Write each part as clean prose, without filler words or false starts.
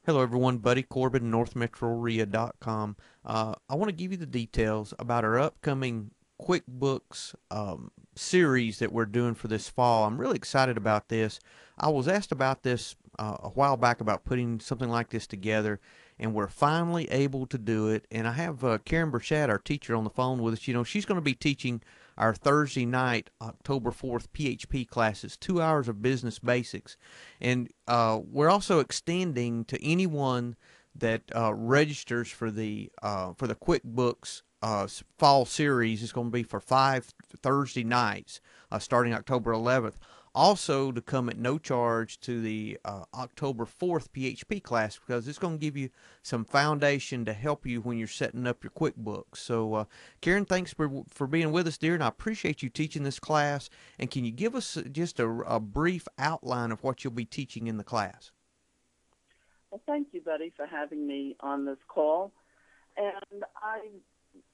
Hello, everyone. Buddy Corbin, NorthMetroREIA.com. I want to give you the details about our upcoming QuickBooks series that we're doing for this fall. I'm really excited about this. I was asked about this a while back about putting something like this together, and we're finally able to do it. And I have Karen Burchett, our teacher, on the phone with us. You know, she's going to be teaching our Thursday night, October 4th PHP classes, 2 hours of business basics. And we're also extending to anyone that registers for the QuickBooks fall series. Is going to be for 5 Thursday nights, starting October 11th. Also, to come at no charge to the October 4th PHP class, because it's going to give you some foundation to help you when you're setting up your QuickBooks. So, Karen, thanks for being with us, dear, and I appreciate you teaching this class. And can you give us just a brief outline of what you'll be teaching in the class? Well, thank you, Buddy, for having me on this call. And I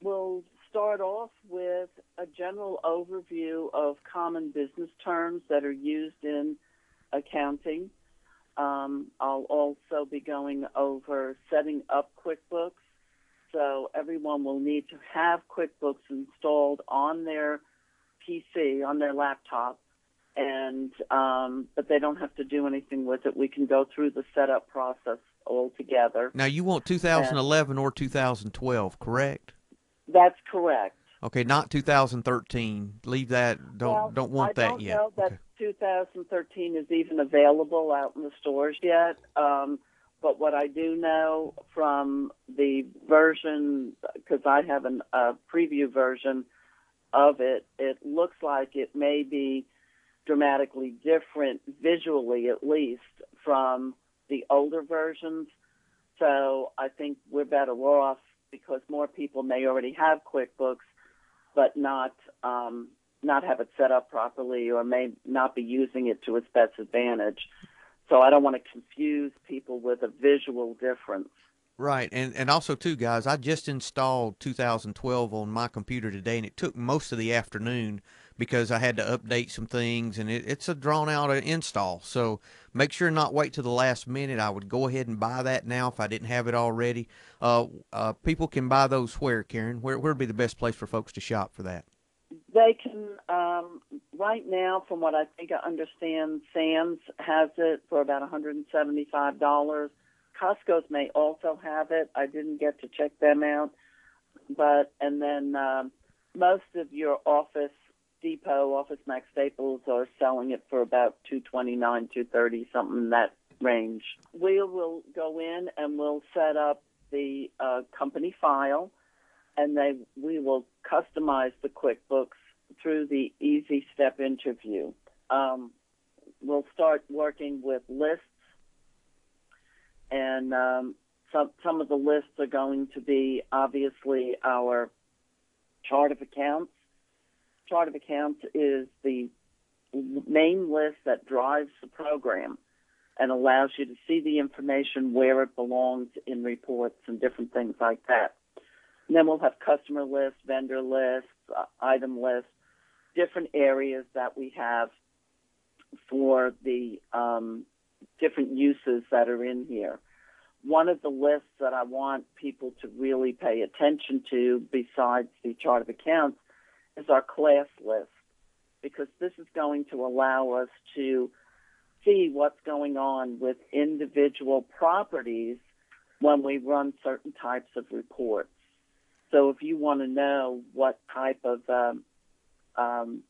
will start off with a general overview of common business terms that are used in accounting. I'll also be going over setting up QuickBooks. So everyone will need to have QuickBooks installed on their PC, on their laptop, and but they don't have to do anything with it. We can go through the setup process all together. Now, you want And 2011 or 2012, correct? that's correct. Okay, not 2013. Leave that. Well, Don't I want that don't yet. know that Okay. 2013 is even available out in the stores yet. But what I do know from the version, because I have a preview version of it, it looks like it may be dramatically different visually, at least, from the older versions. So I think we're better off because more people may already have QuickBooks, but not have it set up properly, or may not be using it to its best advantage. So I don't want to confuse people with a visual difference. Right, and also too, guys, I just installed 2012 on my computer today, and it took most of the afternoon because I had to update some things, and it's a drawn out install. So make sure not wait till the last minute. I would go ahead and buy that now if I didn't have it already. People can buy those where, Karen? Where would be the best place for folks to shop for that? They can, right now, from what I think I understand, Sam's has it for about $175. Costco's may also have it. I didn't get to check them out. And then most of your Office Depot, Office Max Staples are selling it for about $229, $230, something in that range. We will go in and we'll set up the company file, and we will customize the QuickBooks through the Easy Step interview. We'll start working with lists, and some of the lists are going to be obviously our chart of accounts. Chart of accounts is the main list that drives the program and allows you to see the information where it belongs in reports and different things like that. And then we'll have customer lists, vendor lists, item lists, different areas that we have for the different uses that are in here. One of the lists that I want people to really pay attention to, besides the chart of accounts, is our class list, because this is going to allow us to see what's going on with individual properties when we run certain types of reports. So if you want to know what type of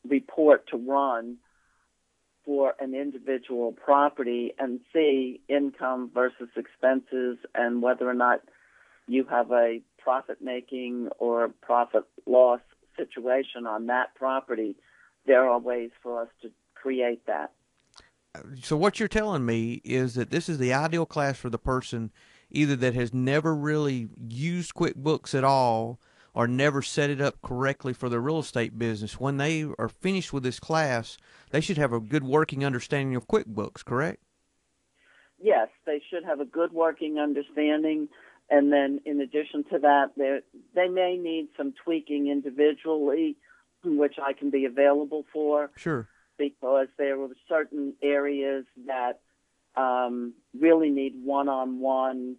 report to run for an individual property and see income versus expenses and whether or not you have a profit-making or profit-loss situation on that property, there are ways for us to create that. So what you're telling me is that this is the ideal class for the person either that has never really used QuickBooks at all or never set it up correctly for their real estate business. When they are finished with this class, they should have a good working understanding of QuickBooks, correct? Yes, they should have a good working understanding. And then in addition to that, they may need some tweaking individually, which I can be available for. Sure. Because there were certain areas that really need one-on-one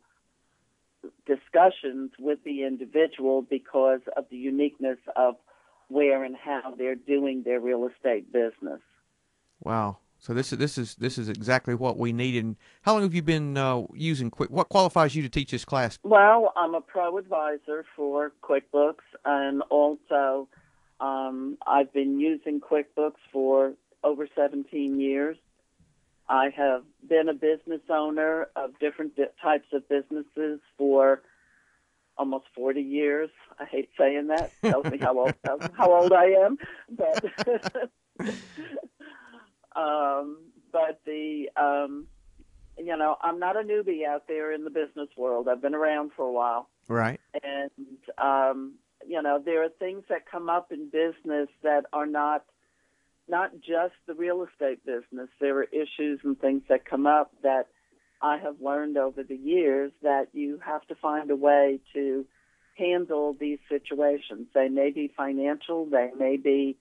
discussions with the individual because of the uniqueness of where and how they're doing their real estate business. Wow. So this is exactly what we need. And how long have you been using Quick? What qualifies you to teach this class? Well, I'm a pro advisor for QuickBooks, and also I've been using QuickBooks for over 17 years. I have been a business owner of different types of businesses for almost 40 years. I hate saying that. Tells me how old I am, but but I'm not a newbie out there in the business world. I've been around for a while, Right. and there are things that come up in business that are not just the real estate business. There are issues and things that come up that I have learned over the years that you have to find a way to handle these situations. They may be financial, they may be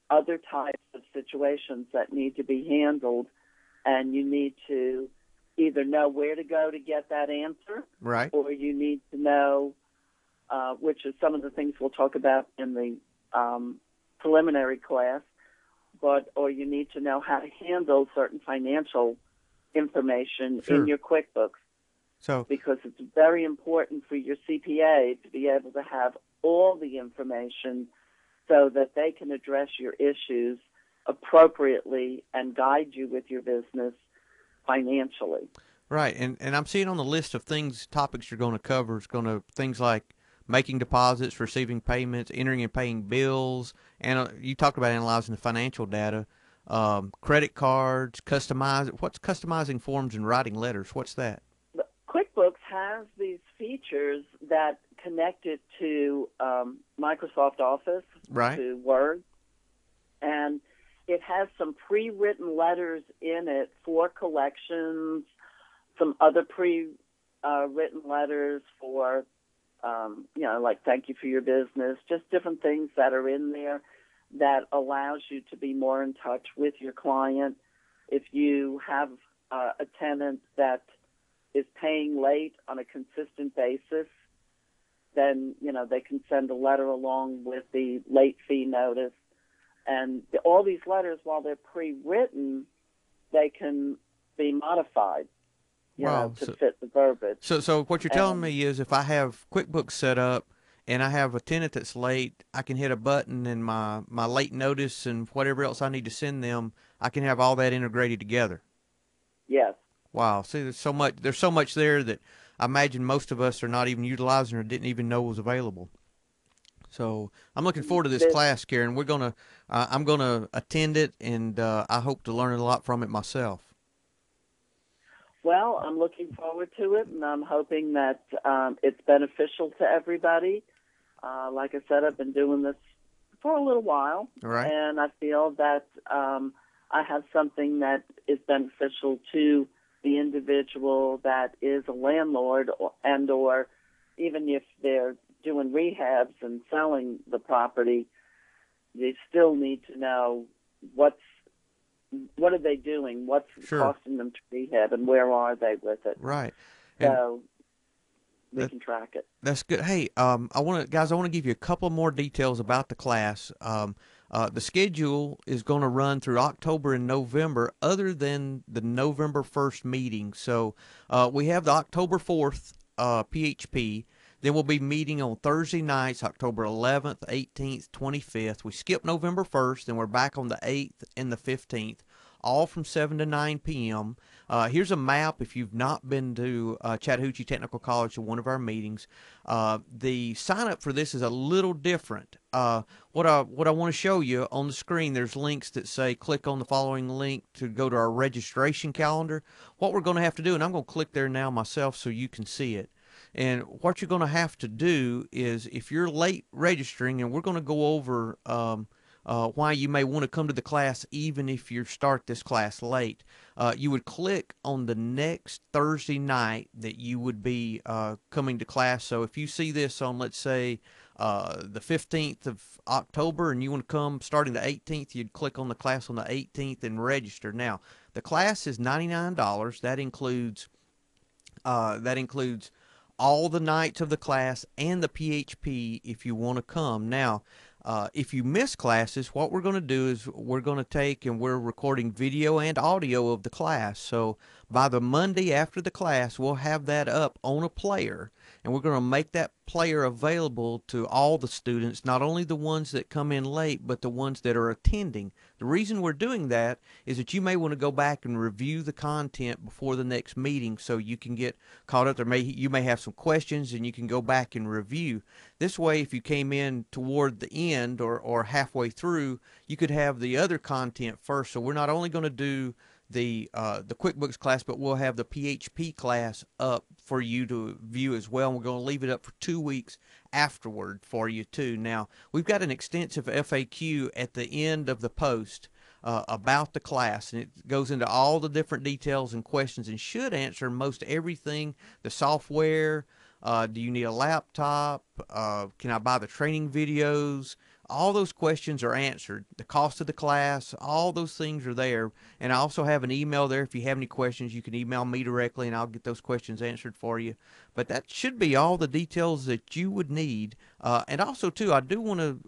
other types of situations that need to be handled, and you need to either know where to go to get that answer, Right. or you need to know, which is some of the things we'll talk about in the preliminary class, or you need to know how to handle certain financial information Sure. in your QuickBooks, So because it's very important for your CPA to be able to have all the information so that they can address your issues appropriately and guide you with your business financially. right, and I'm seeing on the list of topics you're going to cover is going to things like making deposits, receiving payments, entering and paying bills, and you talked about analyzing the financial data, credit cards, what's customizing forms and writing letters. What's that? But QuickBooks has these features that connect it to Microsoft Office, Right. to Word, and it has some pre-written letters in it for collections, some other pre-written letters for, like thank you for your business, just different things that are in there that allows you to be more in touch with your client. If you have a tenant that is paying late on a consistent basis, then, they can send a letter along with the late fee notice. And all these letters, while they're pre-written, they can be modified, Wow. to fit the verbiage. So what you're telling me is if I have QuickBooks set up and I have a tenant that's late, I can hit a button and my late notice and whatever else I need to send them, I can have all that integrated together. Yes. Wow. See, there's so much there that I imagine most of us are not even utilizing or didn't even know was available. So I'm looking forward to this class, Karen. I'm gonna attend it, and I hope to learn a lot from it myself. Well, I'm looking forward to it, and I'm hoping that it's beneficial to everybody. Like I said, I've been doing this for a little while, All right. and I feel that I have something that is beneficial to the individual that is a landlord, or even if they're doing rehabs and selling the property, they still need to know what are they doing, what's Sure. costing them to rehab, and where are they with it. Right. And So we can track it. that's good. Hey, I want to give you a couple more details about the class. The schedule is going to run through October and November, other than the November 1st meeting. So we have the October 4th PHP. Then we'll be meeting on Thursday nights, October 11th, 18th, 25th. We skip November 1st, then we're back on the 8th and the 15th, all from 7 to 9 p.m. Here's a map if you've not been to Chattahoochee Technical College to one of our meetings. The sign up for this is a little different. What I want to show you on the screen, there's links that say click on the following link to go to our registration calendar. What we're going to have to do, and I'm going to click there now myself so you can see it. And what you're going to have to do is, if you're late registering, and we're going to go over why you may want to come to the class even if you start this class late, you would click on the next Thursday night that you would be coming to class. So if you see this on, let's say, the 15th of October and you want to come starting the 18th, you'd click on the class on the 18th and register. Now, the class is $99. That includes all the nights of the class and the PHP if you want to come. Now, if you miss classes, what we're going to do is we're going to take and we're recording video and audio of the class. So by the Monday after the class, we'll have that up on a player, and we're going to make that player available to all the students, not only the ones that come in late, but the ones that are attending. The reason we're doing that is that you may want to go back and review the content before the next meeting so you can get caught up. You may have some questions and you can go back and review. This way, if you came in toward the end or halfway through, you could have the other content first. So we're not only going to do the QuickBooks class, but we'll have the PHP class up for you to view as well. And we're going to leave it up for 2 weeks afterward for you too. Now, we've got an extensive FAQ at the end of the post about the class, and it goes into all the different details and questions and should answer most everything. The software, do you need a laptop? Can I buy the training videos? All those questions are answered. The cost of the class, all those things are there. And I also have an email there. If you have any questions, you can email me directly and I'll get those questions answered for you. But that should be all the details that you would need. And also, too, I do want to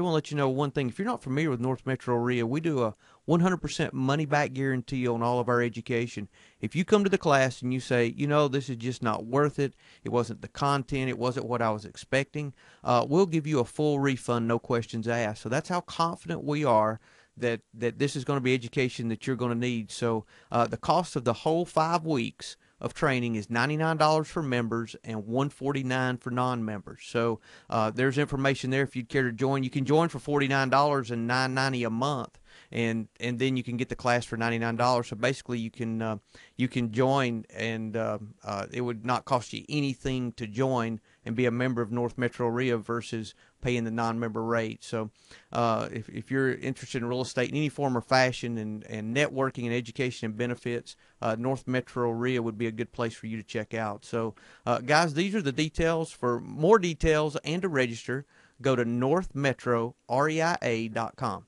let you know one thing. If you're not familiar with North Metro RIA, we do a 100% money back guarantee on all of our education. If you come to the class and you say, this is just not worth it, it wasn't the content, it wasn't what I was expecting, we'll give you a full refund, no questions asked. So that's how confident we are that this is going to be education that you're going to need. So the cost of the whole 5 weeks of training is $99 for members and $149 for non-members. So there's information there if you'd care to join. You can join for $49 and $9.90 a month, and then you can get the class for $99. So basically, you can join, and it would not cost you anything to join and be a member of North Metro RIA versus paying the non-member rate. So if you're interested in real estate in any form or fashion and networking and education and benefits, North Metro RIA would be a good place for you to check out. So guys, these are the details. For more details and to register, go to northmetroreia.com.